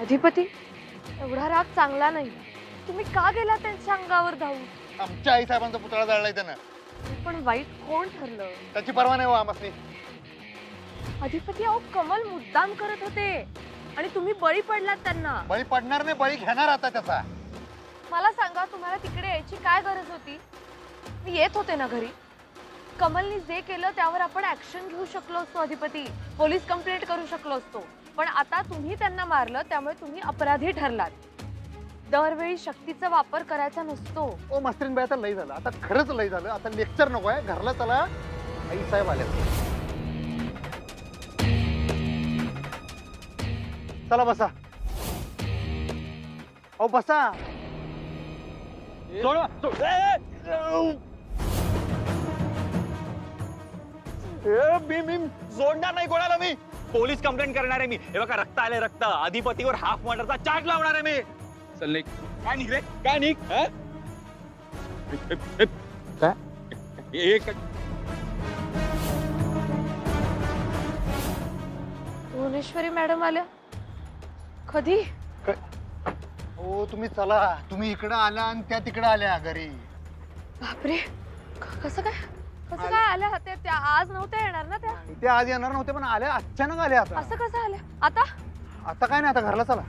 अधिपती, एवढा राग चांगला नाही. तुम्ही का गेला त्यांच्या अंगावर धावून? आमच्या आई साहेबांचा पुतळा जाळलाय त्यानं. पण वाईट कोण ठरलं? त्याची पर्वा नाही हो आमसनी. अधिपती, अहो कमल मुद्दाम करत होते आणि तुम्ही बळी पडलात त्यांना. बळी पडणार नाही, बळी घेणार आता त्याचा. मला सांगा, तुम्हाला तिकडे यायची काय गरज होती? मी येत होते ना घरी. कमलनी जे केलं त्यावर आपण ऍक्शन घेऊ शकलो असतो अधिपती. पोलीस कंप्लेंट करू शकलो असतो. पण आता तुम्ही त्यांना मारलं, त्यामुळे तुम्ही अपराधी ठरलात. दरवेळी शक्तीचा वापर करायचा नसतो. ओ मस्त्रीन बाई, आता लय झालं. आता खरंच लय झालं. आता लेक्चर नको आहे. घरला चला, आई साहेब आले. चला बसा. ओ बसा. मी जोडणार नाही कोणाला. मी पोलीस कंप्लेंट करणार आहे. मी हे बघा, रक्त आले रक्त. अधिपतीवर हाफ मर्डरचा चार्ज लावणार आहे मी. चल निघ. काय निघ रे, काय निघ. भुवनेश्वरी मॅडम आल्या कधी? ओ तुम्ही चला. तुम्ही इकडं आला आणि त्या तिकडं आल्या घरी. बापरे, कसं काय कसं काय आल्या? त्या आज नव्हत्या येणार ना? ते आज येणार नव्हते, पण आल्या अचानक आल्या. आता असं कसं आल्या? आता आता काय नाही, आता घरला चला.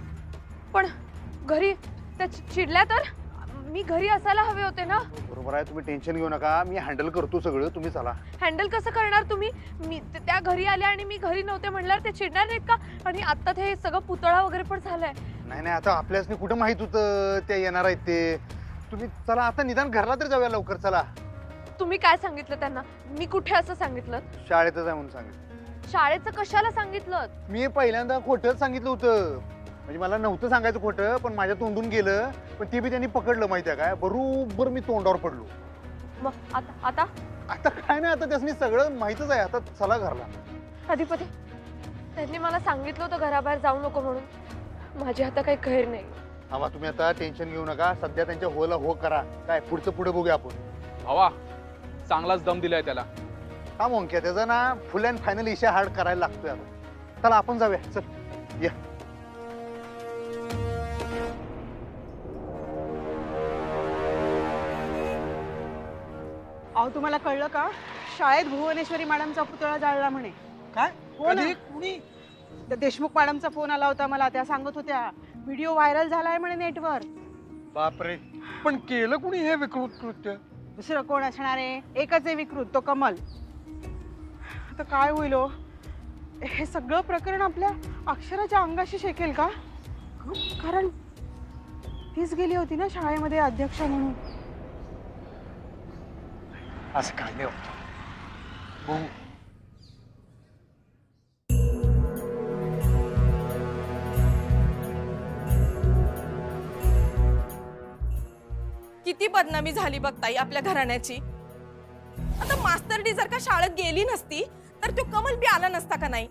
पण घरी त्या चिडल्या तर? मी घरी असायला हवे होते ना. बरोबर आहे, तुम्ही टेन्शन घेऊ नका. मी हँडल करतो सगळं. तुम्ही चला. हँडल कसं करणार तुम्ही? मी त्या घरी आल्या आणि मी घरी नव्हते म्हणल्यावर ते चिडणार नाहीत का? आणि आता ते सगळं पुतळा वगैरे पण झालंय. नाही नाही, आता आपल्यासनी कुठं माहित होतं ते येणार आहेत ते. तुम्ही चला आता, निदान घरला तरी जाऊया लवकर. चला. तुम्ही काय सांगितलं त्यांना? मी कुठे असं सांगितलं? शाळेतच आहे म्हणून सांगितलं. शाळेचं कशाला सांगितलं? मी पहिल्यांदा खोटंच सांगितलं होतं. म्हणजे मला नव्हतं सांगायचं खोटं, पण माझ्या तोंडून गेलं. पण ते बी त्यांनी पकडलं. माहिती आहे काय, बरोबर मी तोंडावर पडलो. मग आता आता काय नाही, आता त्यासनी सगळं माहितच आहे. आता चला घरला. अधिपती, त्यांनी मला सांगितलं होतं घराबाहेर जाऊ नको म्हणून. माझी आता काही खैर नाही. आवा, तुम्ही आता टेन्शन घेऊ नका. सध्या त्यांच्या होला हो करा. काय पुढचं पुढे बघूया आपण. हवा चांगलाच दम दिलाय त्याला. हा मोंक्या, त्याचा ना फुल अँड फायनल इशा हार्ड करायला लागतोय आता. चला आपण जाऊया. चल या. अहो, तुम्हाला कळलं का? शाळेत भुवनेश्वरी मॅडमचा पुतळा जाळला म्हणे. काय? हो ना. कुणी? देशमुख मॅडमचा फोन आला होता मला. त्या सांगत होत्या व्हिडिओ व्हायरल झालाय म्हणे नेटवर. बापरे, पण केलं कुणी हे विकृत कृत्य? दुसरं कोण असणार आहे? एकच आहे विकृत, तो कमल. आता काय होईल हो? हे सगळं प्रकरण आपल्या अक्षराच्या अंगाशी शेकेल का? कारण तीच गेली होती ना शाळेमध्ये अध्यक्ष म्हणून. असं काय नाही होत. बघू. किती बदनामी झाली बघ ताई आपल्या घराण्याची. आता मास्टरडी जर का शाळेत गेली नसती तर तो कमल बी आला नसता का नाही?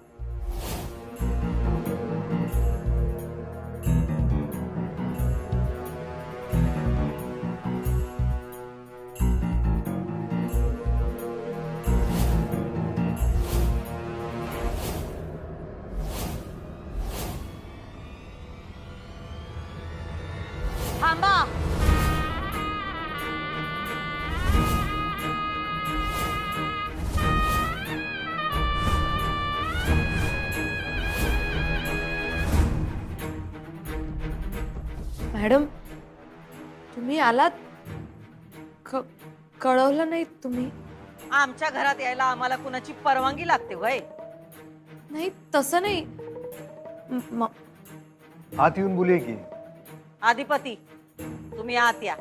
थांबा. मॅडम, तुम्ही आलात? कळवलं नाही तुम्ही? आमच्या घरात यायला आम्हाला कुणाची परवानगी लागते वय? नाही, तसं नाही. आत येऊन बोलूया की. अधिपती, तुम्ही आत या.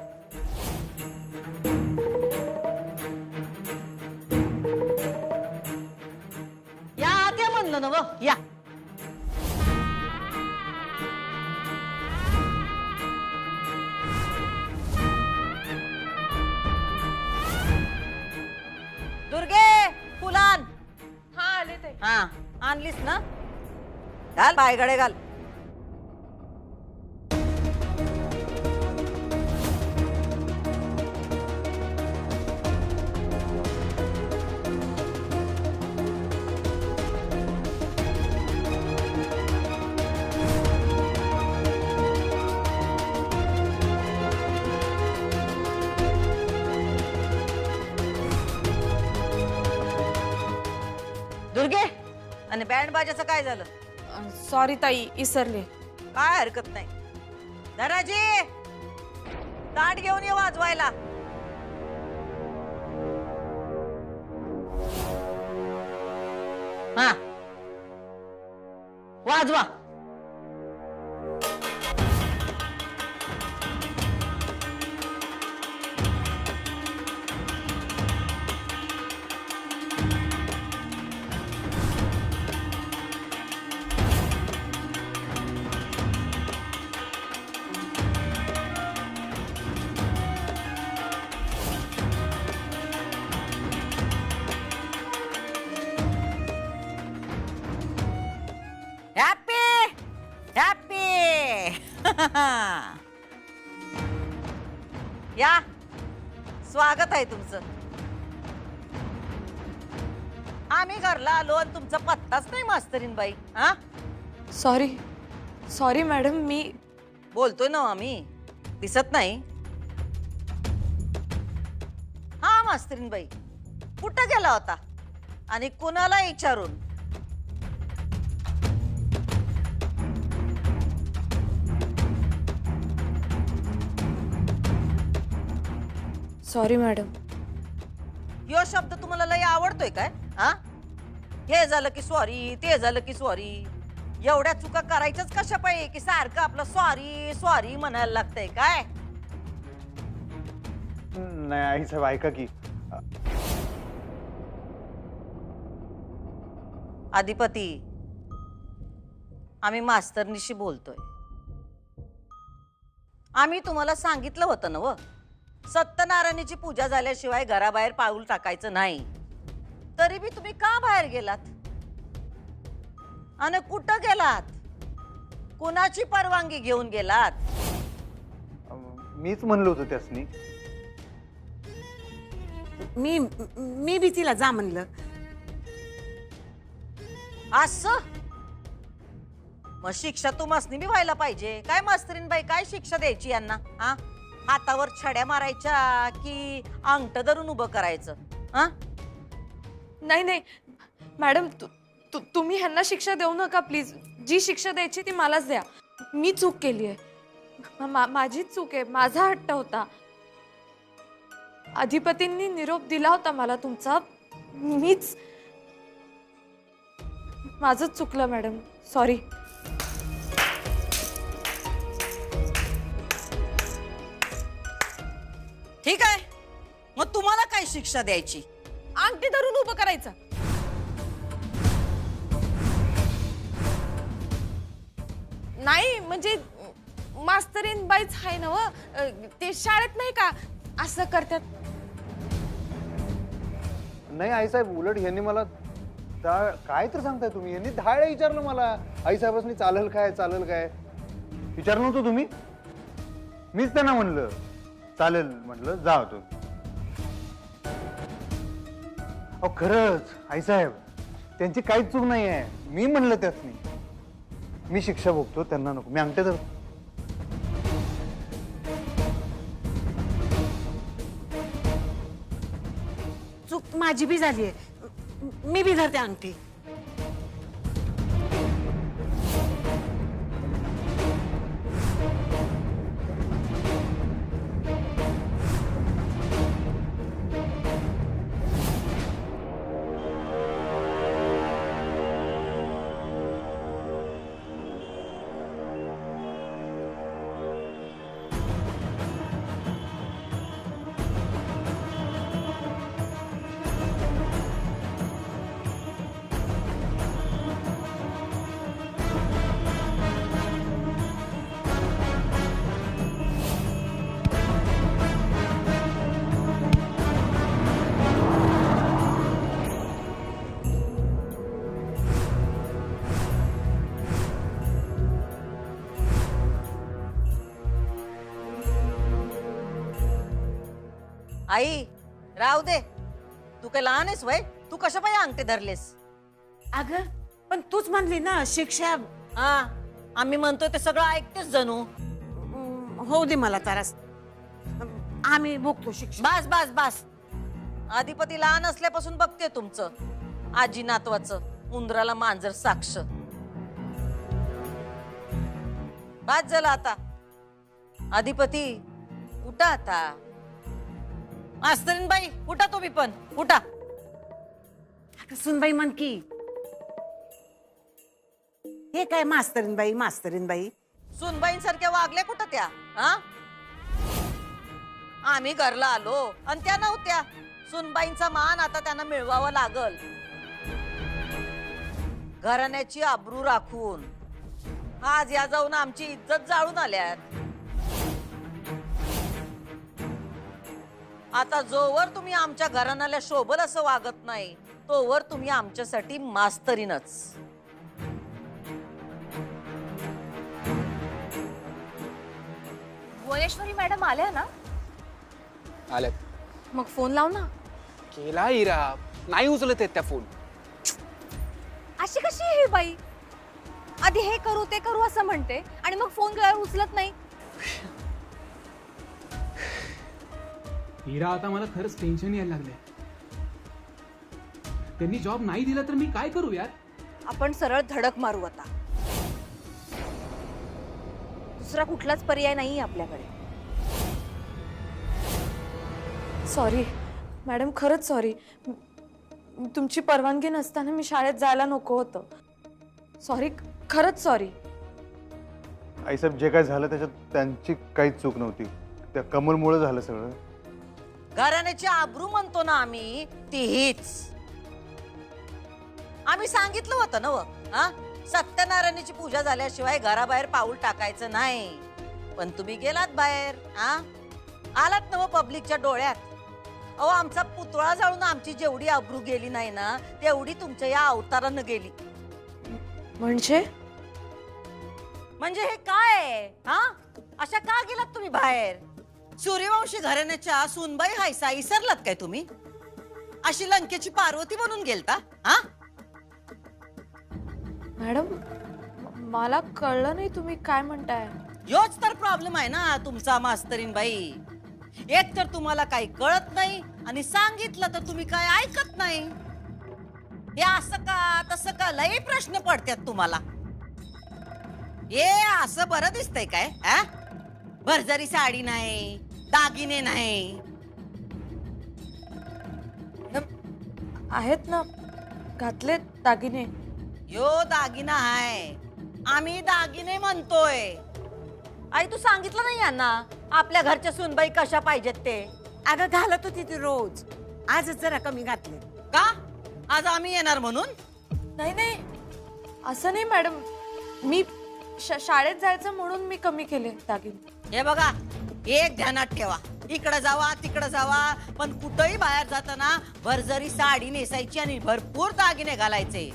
या आत या म्हणलं ना. या. दुर्गे, फुलान. हा, आले ते. हा, आणलीस ना? घाल, पायगडे घाल. आणि बँड बाजाचं काय झालं? सॉरी ताई, इसरले. काय हरकत नाही. धनाजी, ताट घेऊन ये वाजवायला. हा, वाजवा. Happy happy. या, स्वागत आहे तुमचं. आम्ही घरला आलो आणि तुमचा पत्ताच नाही मास्तरीन बाई. हा, सॉरी मॅडम, मी बोलतोय ना आम्ही, दिसत नाही. हा मास्तरीन बाई, कुठं गेला होता आणि कुणाला विचारून? Sorry madam. यो शब्द तुम्हाला लय आवडतोय काय? हा, हे झालं की सॉरी, ते झालं की सॉरी. एवढ्या चुका करायच्याच कशा पाहिजे की सारखं आपलं सॉरी सॉरी म्हणायला लागतंय काय? नाही आई साहेब, ऐका की. अधिपती, आम्ही मास्तरनीशी बोलतोय. आम्ही तुम्हाला सांगितलं होतं ना व, सत्यनारायणाची पूजा झाल्याशिवाय घराबाहेर पाऊल टाकायचं नाही. तरी बी तुम्ही का बाहेर गेलात आणि कुठं गेलात? कुणाची परवानगी घेऊन गेलात? मीच म्हणलो होतो त्यासनी. मी बी तिला जा म्हणलं. असं मग शिक्षा तुम्हासनी बी व्हायला पाहिजे काय मास्तरीन बाई? काय शिक्षा द्यायची यांना? हा, हातावर छड्या मारायच्या की अंगठ धरून उभं करायचं? हा, नाही मॅडम, तुम्ही ह्यांना शिक्षा देऊ नका प्लीज. जी शिक्षा द्यायची ती मलाच द्या. मी चूक केली आहे, माझीच चूक आहे, माझा हट्ट होता. अधिपतींनी निरोप दिला होता मला तुमचा, माझंच चुकलं मॅडम, सॉरी. ठीक आहे. मग तुम्हाला काय शिक्षा द्यायची? अंगठी धरून उभं करायचं. नाही म्हणजे मास्तरीन बाईच आहे ना व, ते शाळेत नाही का असं करतात? नाही आई साहेब, उलट यांनी मला काय तर सांगताय तुम्ही. यांनी 10 वेळा विचारलं मला, आई साहेबांनी चालेल काय विचारलं नव्हतं तुम्ही? मीच त्यांना म्हणलं चालेल, म्हटलं जा तू. अहो खरंच आई साहेब, त्यांची काहीच चूक नाही आहे. मी म्हणलं त्यासनी, मी शिक्षा भोगतो, त्यांना नको. मी अंगठे तर चूक माझी बी झाली आहे. मी बी धरते अंगठी. आई राहू दे, तू काय लहान आहेस वय? तू कशा पाहिजे अंगठे धरलेस? अगं पण तूच म्हणली ना शिक्षा. हा, आम्ही म्हणतोय ते सगळं ऐकतेस जणू. होऊ दे मला तारास, आम्ही भोगतो शिक्षा. बस. अधिपती लहान असल्यापासून बघते तुमचं आजी नातवाचं. उंदराला मांजर साक्ष. बाद झालं आता. अधिपती उठा आता. मास्तरीनबाई उठा, तुम्ही पण उठा. सुनबाई म्हण की. हे काय मास्तरीनबाई मास्तरीनबाई? सुनबाईंसारख्या वागल्या कुठं त्या? हा, आम्ही घरला आलो आणि त्या नव्हत्या. सुनबाईंचा मान आता त्यांना मिळवावा लागल. घराण्याची आबरू राखून आज या जाऊन आमची इज्जत जाळून आल्यात. आता जोवर तुम्ही आमच्या घराण्याला शोभल असं वागत नाही तोवर तुम्ही आमच्यासाठी मास्तरीनच. भुवनेश्वरी मॅडम आल्या ना? आल्यात. मग फोन लाव ना. केला इरा, नाही उचलत आहेत त्या फोन. अशी कशी आहे ही बाई? आधी हे करू ते करू असं म्हणते आणि मग फोन केल्यावर उचलत नाही. हिरा, आता मला खरंच टेन्शन यायला लागलंय. त्यांनी जॉब नाही दिला तर मी काय करू यार? आपण सरळ धडक मारू आता. दुसरा कुठलाच पर्याय नाही आपल्याकडे. सॉरी मॅडम, खरंच सॉरी. तुमची परवानगी नसताना मी शाळेत जायला नको होतं. सॉरी, खरंच सॉरी. आईसाहेब, जे काय झालं त्याच्यात त्यांची काहीच चूक नव्हती. त्या कमलमुळे झालं सगळं. घराण्याची आबरू म्हणतो ना आम्ही, ती हीच. आम्ही सांगितलं होतं ना हा, सत्यनारायणाची पूजा झाल्याशिवाय घराबाहेर पाऊल टाकायचं नाही. पण तुम्ही गेलात बाहेर. हा, आलात ना पब्लिकच्या डोळ्यात. अहो, आमचा पुतळा जाळून आमची जेवढी आबरू गेली नाही ना तेवढी तुमच्या या अवतारानं गेली. म्हणजे हे काय? हा, अशा का गेलात तुम्ही बाहेर? सूर्यवंशी घराण्याच्या सुनबाई हायसा इसरलात काय तुम्ही? अशी लंकेची पार्वती बनून गेलता? हा, मॅडम, मला कळलं नाही तुम्ही काय म्हणताय. योच तर प्रॉब्लेम आहे ना तुमचा मास्तरीनबाई. एक तर तुम्हाला काही कळत नाही आणि सांगितलं तर तुम्ही काय ऐकत नाही. हे असं का तसं का लई प्रश्न पडतात तुम्हाला. हे असं बरं दिसतंय काय? भरजरी साडी नाही, दागिने नाही. आहेत ना, घातलेत दागिने. यो दागिना आहे, आम्ही दागिने म्हणतोय. आई, तू सांगितलं नाही यांना आपल्या घरच्या सुनबाई कशा पाहिजेत ते? अगं घालत होती ती रोज. आजच जरा कमी घातले. का? आज आम्ही येणार म्हणून? नाही नाही, असं नाही मॅडम. मी शाळेत जायचं म्हणून मी कमी केले दागिने. हे बघा, एक ध्यानात ठेवा. इकडे जावा तिकडे जावा, पण कुठेही बाहेर जाताना भरजरी साडी नेसायची आणि भरपूर दागिने घालायचे.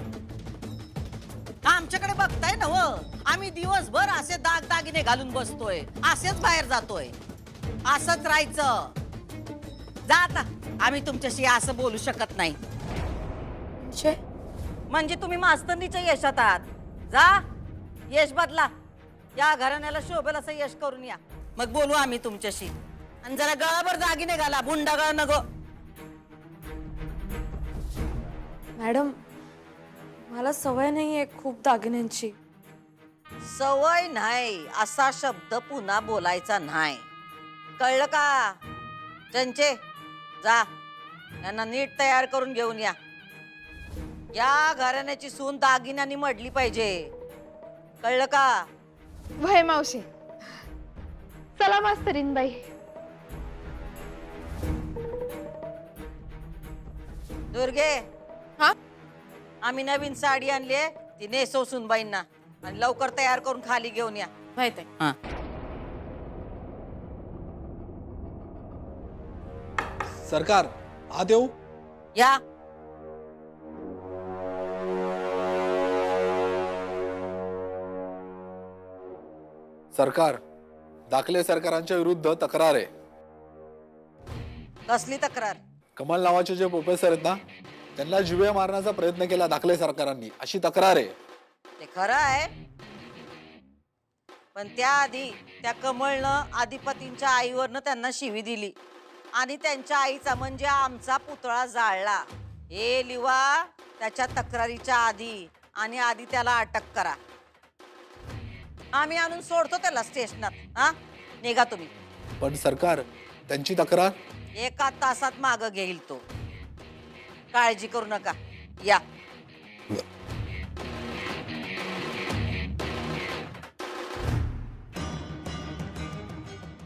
आमच्याकडे बघताय ना हो, आम्ही दिवसभर असे दागिने घालून बसतोय, असेच बाहेर जातोय. असंच राहायचं. जा आता, आम्ही तुमच्याशी असं बोलू शकत नाही. म्हणजे तुम्ही मास्तरनीच्या यशात आहात. जा, यश बदला. या घराण्याला शोभेल असं यश करून या, मग बोलू आम्ही तुमच्याशी. आणि जरा गळाभर दागिने घाला, बुंडा गळ नको. मॅडम, मला सवय नाहीये खूप दागिन्यांची. सवय नाही असा शब्द पुन्हा बोलायचा नाही, कळलं का? चंचे, जा, यांना नीट तयार करून घेऊन या. या घराण्याची सून दागिन्यांनी मडली पाहिजे, कळलं का? वय मावशी. चला मास्तरीन बाई. दुर्गे, हा, आम्ही नवीन साडी आणली, ती नेसव सुनबाईंना आणि लवकर तयार करून खाली घेऊन या. माहित आहे. सरकार, आत येऊ? या. सरकार, दाखले सरकारांच्या विरुद्ध तक्रार आहे. कसली तक्रार? कमल नावाचे जे प्रोफेसर आहेत ना, त्यांना जीवे मारण्याचा प्रयत्न केला दाखले सरकारांनी, अशी तक्रार आहे. ते खरं आहे, पण त्याआधी त्या कमळनं अधिपतींच्या आईवरनं त्यांना शिवी दिली आणि त्यांच्या आईचा म्हणजे आमचा पुतळा जाळला. हे लिवा त्याच्या तक्रारीच्या आधी आणि आधी त्याला अटक करा. आम्ही आणून सोडतो त्याला स्टेशनात. हा, निघा तुम्ही. पण सरकार, त्यांची तक्रार 1 तासात मागं घेईल तो. काळजी करू नका. या.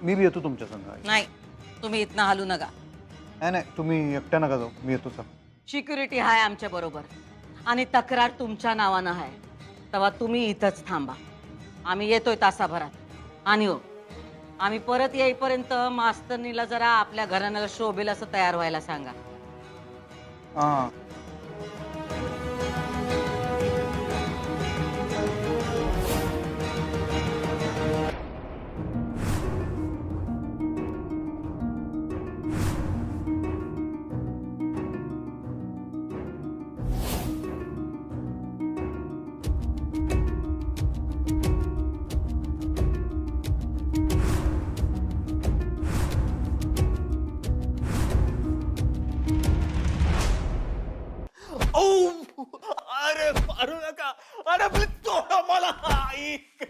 मी बी येतो तुमच्या संग. नाही, तुम्ही इथनं हलू नका. नाही नाही, तुम्ही एकट्या नका जाऊ, मी येतो. सिक्युरिटी आहे आमच्या बरोबर आणि तक्रार तुमच्या नावानं आहे. तेव्हा तुम्ही इथंच थांबा. आम्ही येतोय तासाभरात. आणि हो, आम्ही परत येईपर्यंत मास्तरनीला जरा आपल्या घराण्याला शोभेल असं तयार व्हायला सांगा. हां. अरे मारू नका. अरे प्लीज सोडा मला. ऐक.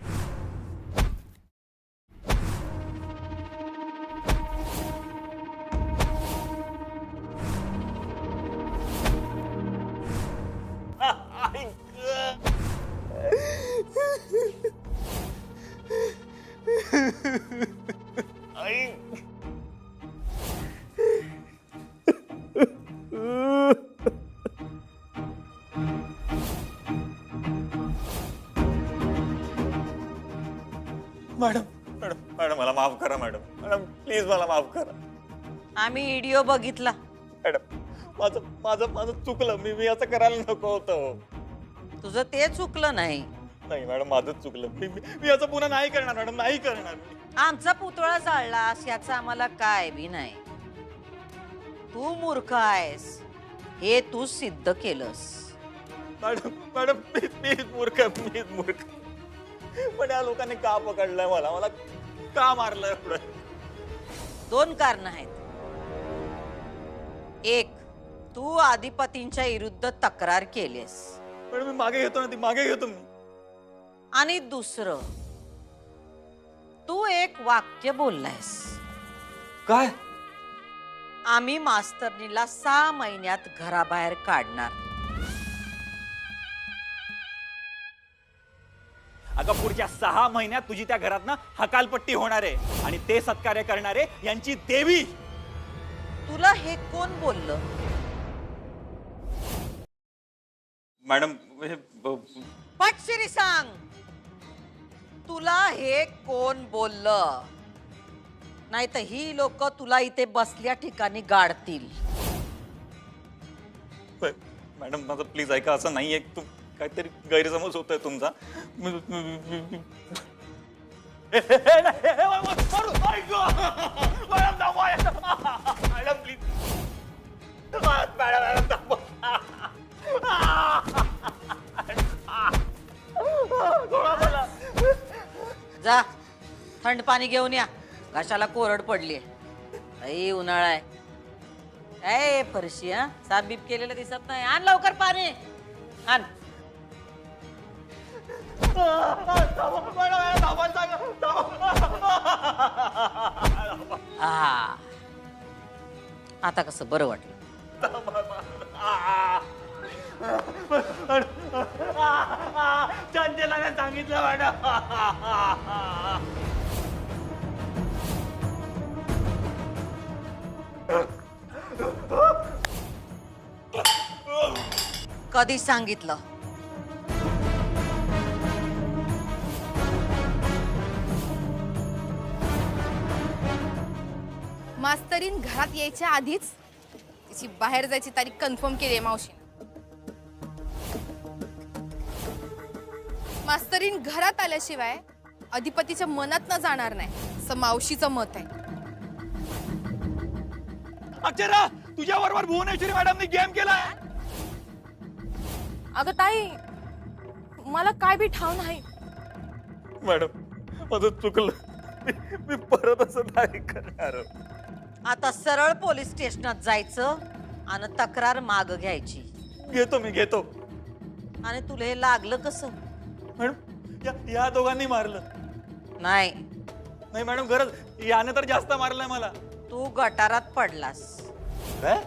ऐक. मॅडम मॅडम मॅडम मला माफ करा. मॅडम मॅडम प्लीज मला माफ करा. आम्ही व्हिडिओ बघितला. मॅडम माझं माझं माझं चुकलं. मी असं करायला नको होतं. तुझं ते चुकलं नाही. नाही मॅडम, माझंच चुकलं. मी असं पुन्हा नाही करणार मॅडम, नाही करणार. आमचा पुतळा जाळलास याचं आम्हाला काय बी नाही. तू मूर्ख आहेस हे तू सिद्ध केलंस. मॅडम मॅडम मीच मूर्ख, मीच मूर्ख. पण या लोकांनी का पकडलंय मला? मला का मारलंय एवढं? 2 कारणं आहेत. एक, तू अधिपतींच्या विरुद्ध तक्रार केलीस. पण मी मागे घेतो ना, ती मागे घेतो मी. आणि दुसरं, तू एक वाक्य बोललायस. काय? आम्ही मास्तरनीला 6 महिन्यात घराबाहेर काढणार. अगं पुढच्या 6 महिन्यात तुझी त्या घरात ना हकालपट्टी होणार आहे आणि ते सत्कार्य करणारे यांची देवी. तुला हे कोण बोललं? मॅडम पटशिरी सांग, तुला हे कोण बोललं? नाही तर ही लोक तुला इथे बसल्या ठिकाणी गाडतील. मॅडम माझं प्लीज ऐका, असं नाहीये. काहीतरी गैरसमज होतोय तुमचा. Madam please. जा, थंड पाणी घेऊन या. घशाला कोरड पडली. आई उन्हाळा आहे. ए फरशी, हा साफ बीप केलेलं दिसत नाही. आण लवकर पाणी, आण. आता कसं बरं वाटलं? चंचलाने सांगितलं मॅडम. कधी सांगितलं? मास्तरीन घरात यायच्या आधीच तिची बाहेर जायची तारीख कन्फर्म केली आहे मावशीने. मास्तरीन घरात आल्याशिवाय अधिपतीच्या मनात न जाणार नाही असं मावशीचं मत आहे. अक्षरा, तुझ्या बरोबर भुवनेश्वरी मॅडमनी गेम केलाय. अगं ताई, मला काय बी ठाव नाही. मॅडम माझं चुकलं. मी परत असं नाही करणार. आता सरळ पोलीस स्टेशनात जायचं आणि तक्रार माग घ्यायची. घेतो मी घेतो. आणि तुला हे लागलं कसं? मॅडम या दोघांनी मारलं. नाही, नाही मॅडम खरंच याने तर जास्त मारलंय मला. तू गटारात पडलास. काय?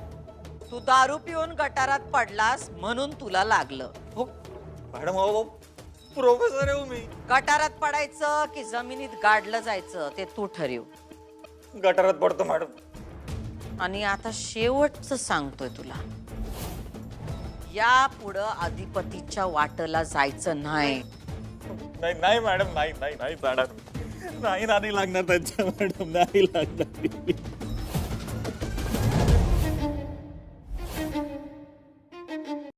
तू दारू पिऊन गटारात पडलास म्हणून तुला लागलं. हो मॅडम हो प्रोफेसर आहे हो मी. गटारात पडायचं की जमिनीत गाडलं जायचं ते तू ठरव. गटारात पडतो मॅडम. आणि आता शेवटचं सांगतोय तुला, या पुढं अधिपतीच्या वाटला जायचं नाही. नाही नाही मॅडम नाही नाही नाही जाणार. नाही नादी लागणार त्यांच्या मॅडम नाही लागणार.